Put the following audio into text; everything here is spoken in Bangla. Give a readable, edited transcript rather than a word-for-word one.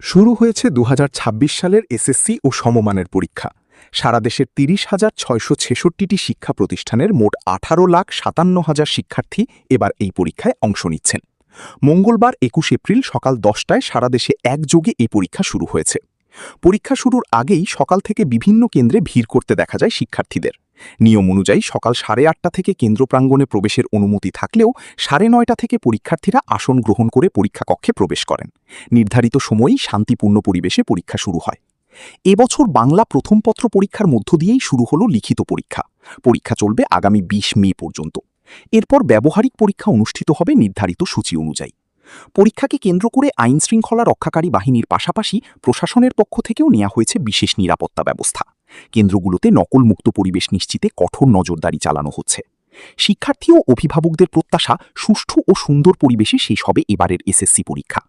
শুরু হয়েছে ২০২৬ সালের এসএসসি ও সমমানের পরীক্ষা। সারা দেশের ৩০,৬৬৬টি শিক্ষা প্রতিষ্ঠানের মোট ১৮,৫৭,০০০ শিক্ষার্থী এবার এই পরীক্ষায় অংশ নিচ্ছেন। মঙ্গলবার ২১ এপ্রিল সকাল ১০টায় সারা দেশে একযোগে এই পরীক্ষা শুরু হয়েছে। পরীক্ষা শুরুর আগেই সকাল থেকে বিভিন্ন কেন্দ্রে ভিড় করতে দেখা যায় শিক্ষার্থীদের। নিয়ম অনুযায়ী সকাল ৮:৩০ থেকে কেন্দ্র প্রাঙ্গণে প্রবেশের অনুমতি থাকলেও ৯:৩০ থেকে পরীক্ষার্থীরা আসন গ্রহণ করে পরীক্ষা কক্ষে প্রবেশ করেন। নির্ধারিত সময়েই শান্তিপূর্ণ পরিবেশে পরীক্ষা শুরু হয়। এবছর বাংলা প্রথম পত্র পরীক্ষার মধ্য দিয়েই শুরু হলো লিখিত পরীক্ষা। পরীক্ষা চলবে আগামী ২০ মে পর্যন্ত। এরপর ব্যবহারিক পরীক্ষা অনুষ্ঠিত হবে নির্ধারিত সূচি অনুযায়ী। পরীক্ষাকে কেন্দ্র করে আইনশৃঙ্খলা রক্ষাকারী বাহিনীর পাশাপাশি প্রশাসনের পক্ষ থেকেও নেওয়া হয়েছে বিশেষ নিরাপত্তা ব্যবস্থা। কেন্দ্রগুলোতে নকলমুক্ত পরিবেশ নিশ্চিতে কঠোর নজরদারি চালানো হচ্ছে। শিক্ষার্থী ও অভিভাবকদের প্রত্যাশা সুষ্ঠু ও সুন্দর পরিবেশে শেষ হবে এবারের এসএসসি পরীক্ষা।